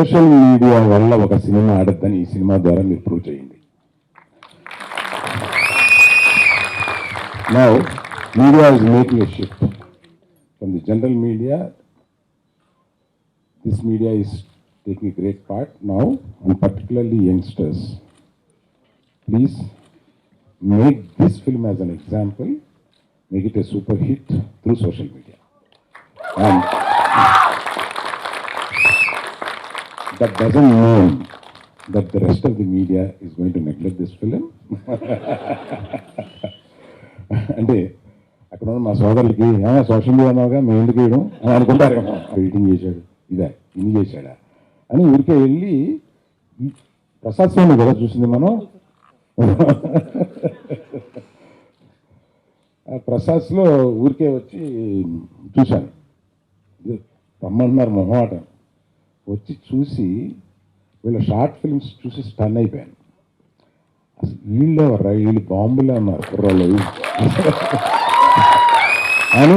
Social media వల్ల ఒక cinema ఆడద్దని ఈ సినిమా ద్వారా మీరు ప్రూవ్ చేయండి. Now, media is making a shift from the general media. This media is taking a great part now, and particularly youngsters. Please make this film as an example, make it a super hit through social media. And that doesn't mean that the rest of the media is going to neglect this film. అంటే అక్కడ ఉన్న మా సోదరులకి social media అన్నావుగా మేము ఎందుకు వేయడం అని అనుకుంటారేమో. ఎడిటింగ్ చేశాడు, ఇదే ఇన్ని చేశాడా అని ఊరికే వెళ్ళి ప్రసాద్ స్వామి కదా చూసింది మనం. ప్రసాద్స్లో ఊరికే వచ్చి చూశాను, రమ్మంటున్నారు మొహమాట వచ్చి చూసి వీళ్ళ షార్ట్ ఫిల్మ్స్ చూసి స్టన్ అయిపోయాను. అసలు వీళ్ళు బాంబులే ఉన్నారు కుర్రాళ్ళు అని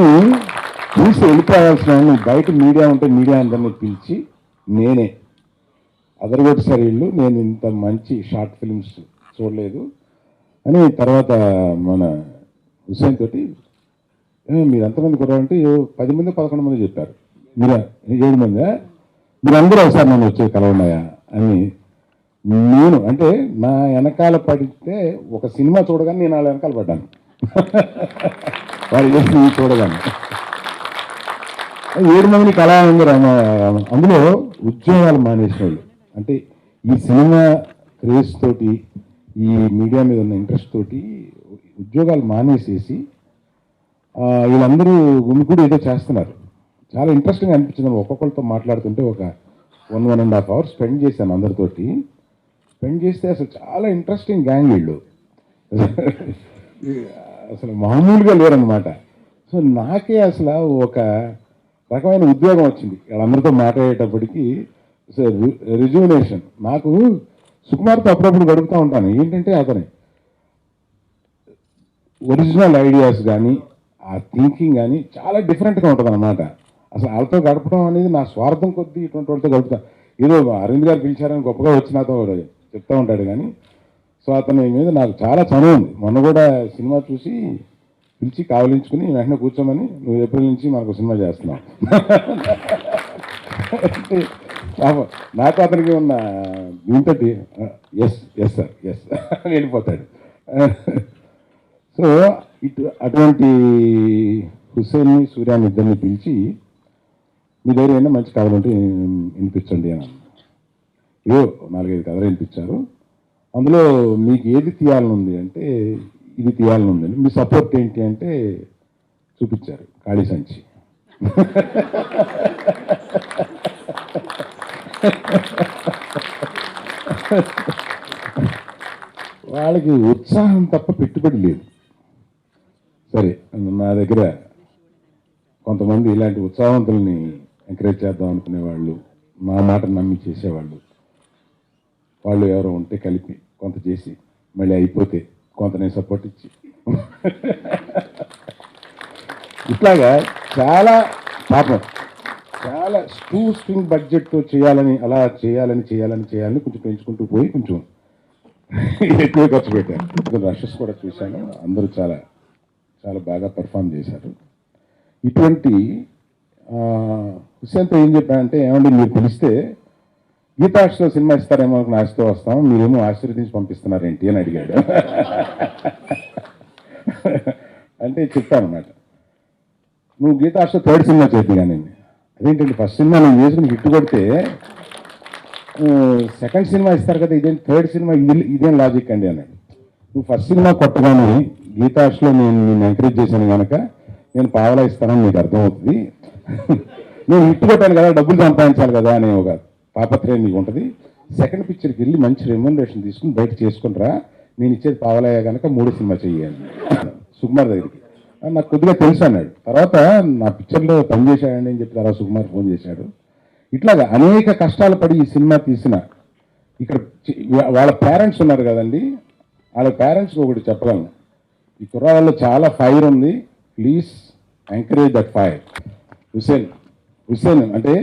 చూసి వెళ్ళిపోవాల్సిన బయట మీడియా ఉంటే మీడియా అందరినీ పిలిచి నేనే అదరగొట్టేసారు వీళ్ళు, నేను ఇంత మంచి షార్ట్ ఫిల్మ్స్ చూడలేదు అని. తర్వాత మన హుస్సేన్ తోటి మీరు ఎంతమంది కుర్రాలంటే 10 మంది 11 మంది చెప్పారు, మీరు 7 మంది, మీరు అందరూ ఒకసారి నన్ను వచ్చే కలవన్నాయా అని. నేను అంటే నా వెనకాల పడితే ఒక సినిమా చూడగానే నేను వాళ్ళ వెనకాల పడ్డాను. వాళ్ళు చేసి చూడగానే 7 మందిని కళా అందరూ అందులో ఉద్యోగాలు మానేసిన వాళ్ళు, అంటే ఈ సినిమా క్రేజ్ తోటి ఈ మీడియా మీద ఉన్న ఇంట్రెస్ట్ తోటి ఉద్యోగాలు మానేసేసి వీళ్ళందరూ గుమికూడి ఏదో చేస్తున్నారు. చాలా ఇంట్రెస్టింగ్ అనిపించింది. ఒక్కొక్కరితో మాట్లాడుతుంటే ఒక 1.5 hours స్పెండ్ చేశాను అందరితోటి. స్పెండ్ చేస్తే అసలు చాలా ఇంట్రెస్టింగ్ గ్యాంగ్ వీళ్ళు, అసలు మామూలుగా లేరనమాట. సో నాకే అసలు ఒక రకమైన ఉద్యోగం వచ్చింది వాళ్ళందరితో మాట్లాడేటప్పటికి. రిజ్యూనేషన్ నాకు సుకుమార్తో అప్పుడప్పుడు గడుపుతూ ఉంటాను. ఏంటంటే అతని ఒరిజినల్ ఐడియాస్ కానీ ఆ థింకింగ్ కానీ చాలా డిఫరెంట్గా ఉంటుంది అనమాట. అసలు వాళ్ళతో గడపడం అనేది నా స్వార్థం కొద్దీ ఇటువంటి వాళ్ళతో గడుపుతా. ఏదో అరవింద్ గారు పిలిచారని గొప్పగా వచ్చినాతో చెప్తూ ఉంటాడు కానీ, సో అతని మీద నాకు చాలా చనువు ఉంది. మొన్న కూడా సినిమా చూసి పిలిచి కావలించుకుని వెంటనే కూర్చోమని, నువ్వు ఏప్రిల్ నుంచి మనకు సినిమా చేస్తున్నావు. నాకు అతనికి ఉన్న దీంతో ఎస్ సార్ ఎస్ అని వెళ్ళిపోతాడు. సో అటువంటి హుస్సేన్ని సూర్యాన్ని ఇద్దరిని పిలిచి మీ దగ్గర ఏమైనా మంచి కథలు ఉంటే వినిపించండి అని. ఏదో 4-5 కథలు వినిపించారు. అందులో మీకు ఏది తీయాలని ఉంది అంటే ఇది తీయాలని ఉందండి, మీ సపోర్ట్ ఏంటి అంటే చూపించారు ఖాళీ సంచి. వాళ్ళకి ఉత్సాహం తప్ప పెట్టుబడి లేదు. సరే నా దగ్గర కొంతమంది ఇలాంటి ఉత్సాహవంతుల్ని ఎంకరేజ్ చేద్దాం అనుకునేవాళ్ళు, నా మాట నమ్మి చేసేవాళ్ళు, వాళ్ళు ఎవరో ఉంటే కలిపి కొంత చేసి మళ్ళీ అయిపోతే కొంత నేను సపోర్ట్ ఇచ్చి ఇట్లాగా చాలా పాపం చాలా స్ట్రింగ్ బడ్జెట్తో చేయాలని అలా చేయాలని కొంచెం పెంచుకుంటూ పోయి కొంచెం ఎక్కువ ఖర్చు పెట్టాను. కొంచెం రషెస్ కూడా చూశాను. అందరూ చాలా చాలా బాగా పెర్ఫామ్ చేశారు. ఇటువంటి హుస్సేన్తో ఏం చెప్పానంటే, ఏమంటే మీరు పిలిస్తే గీతాష్లో సినిమా ఇస్తారేమో ఆశతో వస్తాం, మీరేమో ఆశీర్వదించి పంపిస్తున్నారేంటి అని అడిగాడు. అంటే చెప్తానమాట, నువ్వు గీతాష్లో 3rd సినిమా చేద్ది కానీ, అదేంటండి ఫస్ట్ సినిమా నేను చేసుకుని హిట్ కొడితే 2nd సినిమా ఇస్తారు కదా, ఇదేం 3rd సినిమా, ఇదేం లాజిక్ అండి అన్నాడు. నువ్వు ఫస్ట్ సినిమా కొట్టగానే గీతాష్లో నేను ఎంకరేజ్ చేశాను కనుక నేను పావలా ఇస్తానని నీకు అర్థమవుతుంది. నేను హిట్ కొట్టాను కదా, డబ్బులు సంపాదించాలి కదా అనే ఒక తాపత్రయం నీకు ఉంటుంది. 2nd పిక్చర్కి వెళ్ళి మంచి రెమ్యునరేషన్ తీసుకుని బయట చేసుకుని రా, నేను ఇచ్చేది పావలయ్యా కనుక 3 సినిమా చెయ్యాలి సుకుమార్ దగ్గరికి. నాకు కొద్దిగా తెలుసు అన్నాడు. తర్వాత నా పిక్చర్లో పనిచేశాడండి అని చెప్పి తర్వాత సుకుమార్ ఫోన్ చేశాడు. ఇట్లాగా అనేక కష్టాలు పడి ఈ సినిమా తీసిన ఇక్కడ వాళ్ళ పేరెంట్స్ ఉన్నారు కదండి, వాళ్ళ పేరెంట్స్కి ఒకటి చెప్పగలను, ఈ కుర్రాళ్ళలో చాలా ఫైర్ ఉంది, please encourage that fire. Hussain అంటే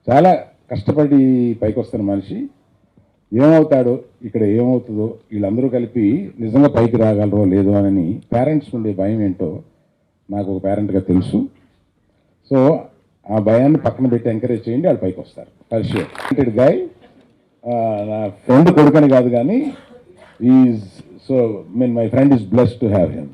చాలా కష్టపడి పైకి వస్తున్న మనిషి ఏమవుతాడో, ఇక్కడ ఏమవుతుందో, వీళ్ళందరూ కలిపి నిజంగా పైకి రాగలరో లేదో అని పేరెంట్స్ ఉండే భయం ఏంటో నాకు ఒక పేరెంట్గా తెలుసు. సో ఆ భయాన్ని పక్కన పెట్టి ఎంకరేజ్ చేయండి, వాళ్ళు పైకి వస్తారు. ఫర్ గాయ్, నా ఫ్రెండ్ కొడుకని కాదు కానీ is so my friend is blessed to have him.